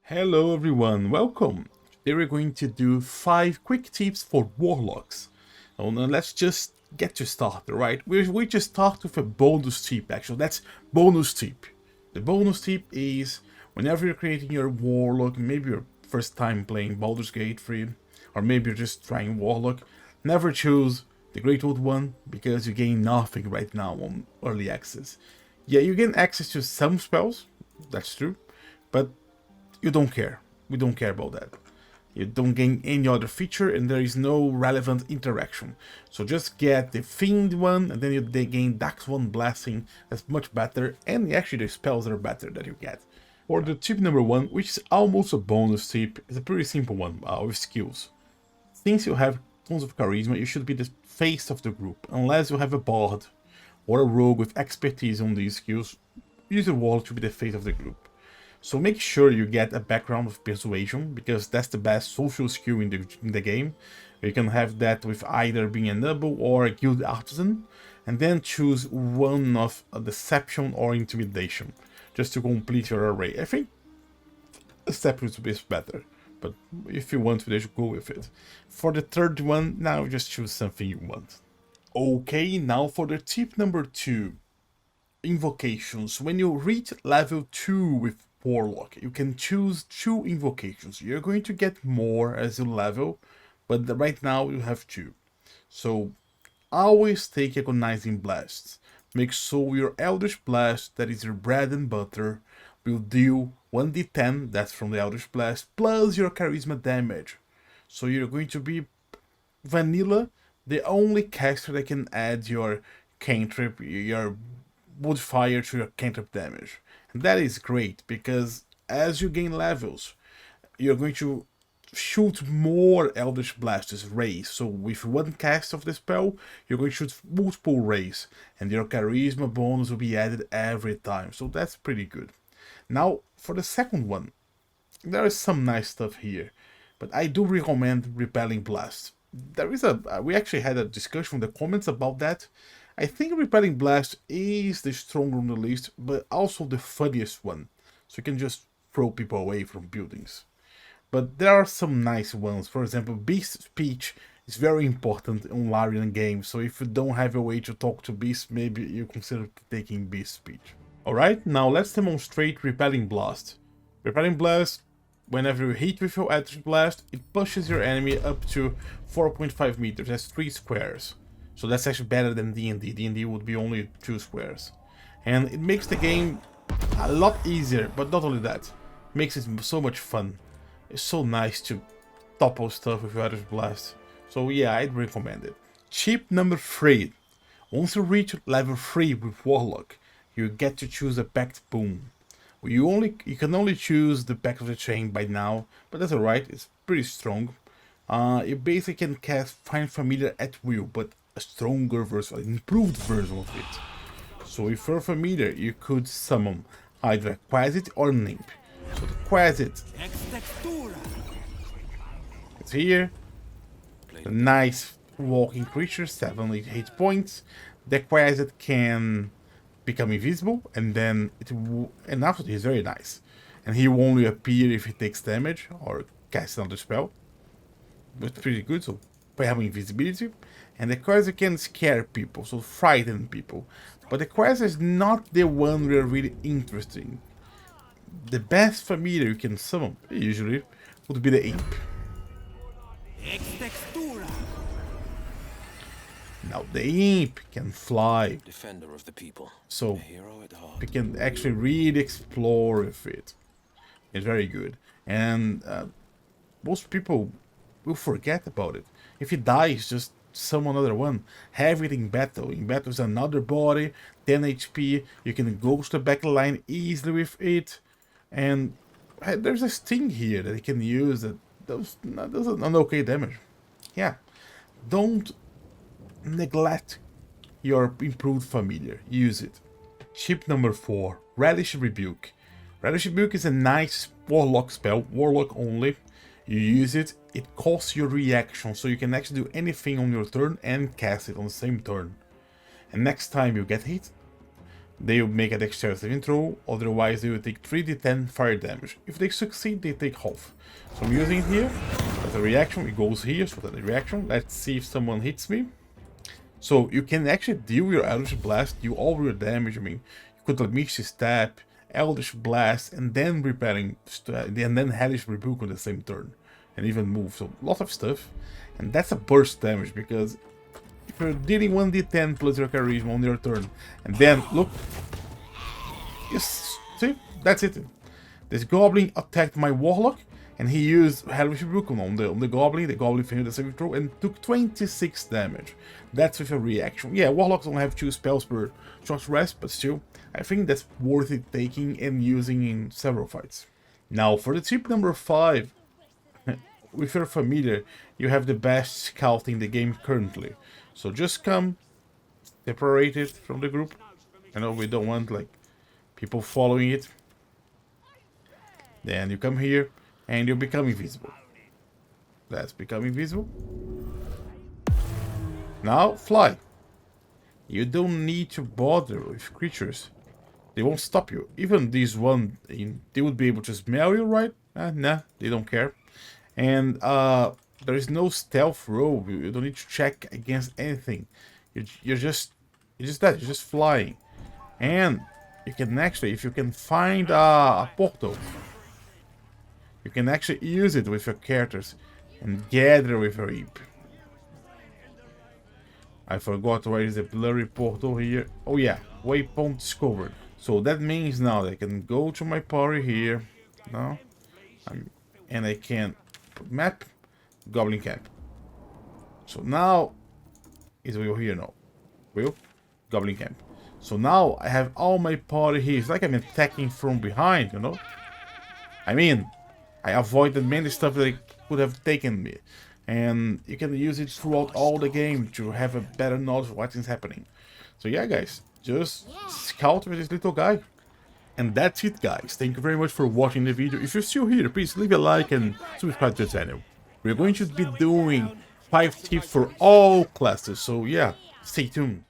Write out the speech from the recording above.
Hello everyone, welcome! Today we're going to do 5 quick tips for Warlocks. Now let's just get you started, right? We just start with a bonus tip actually, that's bonus tip. The bonus tip is, whenever you're creating your Warlock, maybe your first time playing Baldur's Gate 3, or maybe you're just trying Warlock, never choose the Great Old One, because you gain nothing right now on Early Access. Yeah, you gain access to some spells, that's true, but you don't care. We don't care about that. You don't gain any other feature and there is no relevant interaction. So just get the Fiend one and then they gain Dax 1 Blessing. That's much better, and actually the spells are better that you get. For the tip number 1, which is almost a bonus tip, it's a pretty simple one with skills. Since you have tons of charisma, you should be the face of the group, unless you have a bard or a rogue with expertise on these skills. Use a Warlock to be the face of the group. So make sure you get a background of persuasion, because that's the best social skill in the game. You can have that with either being a noble or a guild artisan, and then choose one of a deception or intimidation, just to complete your array. I think deception is better, but if you want to, go with it. For the third one, now just choose something you want. Okay, now for the tip number 2. Invocations. When you reach level 2 with Warlock, you can choose 2 invocations. You're going to get more as you level, but right now you have 2. So always take Agonizing Blasts. Make sure your Eldritch Blast, that is your bread and butter, will deal 1d10, that's from the Eldritch Blast, plus your Charisma damage. So you're going to be vanilla, the only caster that can add your cantrip, your modifier to your cantrip damage. And that is great, because as you gain levels, you're going to shoot more Eldritch Blasts rays. So with one cast of the spell, you're going to shoot multiple rays, and your charisma bonus will be added every time. So that's pretty good. Now for the second one, there is some nice stuff here, but I do recommend Repelling Blast. We actually had a discussion in the comments about that. I think Repelling Blast is the stronger on the list, but also the funniest one, so you can just throw people away from buildings. But there are some nice ones. For example, Beast Speech is very important on Larian games, so if you don't have a way to talk to Beast, maybe you consider taking Beast Speech. Alright, now let's demonstrate Repelling Blast. Repelling Blast, whenever you hit with your Eldritch Blast, it pushes your enemy up to 4.5 meters, that's 3 squares. So that's actually better than D&D. D&D would be only 2 squares. And it makes the game a lot easier, but not only that. It makes it so much fun. It's so nice to topple stuff with your Eldritch Blast. So yeah, I'd recommend it. Tip number 3. Once you reach level 3 with Warlock, you get to choose a Pact Boon. You can only choose the Pact of the Chain by now, but that's alright, it's pretty strong. You basically can cast Find Familiar at will, but a stronger version, an improved version of it. So if you're familiar, you could summon either a Quasit or a Nymph. So the Quasit is here, a nice walking creature, 7 hit points. The Quasit can become invisible, and then and after he's very nice, and he will only appear if he takes damage or casts another spell. But pretty good, so by having invisibility. And the Quasar can scare people, so frighten people. But the Quasar is not the one we're really interested in. The best familiar you can summon, usually, would be the Imp. Now the Imp can fly, Defender of the people. so Hero at heart. we can actually really explore with it. It's very good. And most people will forget about it. If he dies, just summon another one. Have it in battle. In battle is another body, 10 HP. You can go to the back line easily with it. And there's a sting here that you can use that does an okay damage. Yeah. Don't neglect your improved familiar. Use it. Tip number 4. Radish Rebuke. Radish Rebuke is a nice Warlock spell. Warlock only. You use it, it costs your reaction, so you can actually do anything on your turn and cast it on the same turn. And next time you get hit, They will make a dexterity saving throw, otherwise they will take 3d10 fire damage. If they succeed, they take half. So I'm using it here as a reaction. It goes here, so that's a reaction. Let's see if someone hits me. So you can actually deal your Eldritch Blast, deal all your damage. I mean, you could like Misty Step, Eldritch Blast, and then and then Hellish Rebuke on the same turn, and even move. So a lot of stuff, and that's a burst damage because if you're dealing 1d10 plus your charisma on your turn, and then look, yes, see, that's it. This goblin attacked my warlock, and he used Hellish Rebuke on the goblin. The goblin failed the saving throw and took 26 damage. That's with a reaction. Yeah, warlocks only have 2 spells per short rest, but still, I think that's worth it taking and using in several fights. Now, for the tip number 5, if you're familiar, you have the best scout in the game currently. So just come, separate it from the group. I know we don't want like people following it. Then you come here and you become invisible. Let's become invisible. Now fly. You don't need to bother with creatures. They won't stop you. Even this one, they would be able to smell you, right? Nah, they don't care. And there is no stealth roll. You don't need to check against anything. You're just flying. And you can actually, if you can find a portal, you can actually use it with your characters and gather with your imp. I forgot where is the blurry portal here. Oh yeah, waypoint discovered. So that means now that I can go to my party here. Now, and I can put map, goblin camp. So now is Will here now. Will, goblin camp. So now I have all my party here. It's like I'm attacking from behind, you know. I mean, I avoided many stuff that I could have taken me. And you can use it throughout all the game to have a better knowledge of what is happening. So yeah, guys, just scout with this little guy. And that's it, guys. Thank you very much for watching the video. If you're still here, please leave a like and subscribe to the channel. We're going to be doing 5 tips for all classes. So yeah, stay tuned.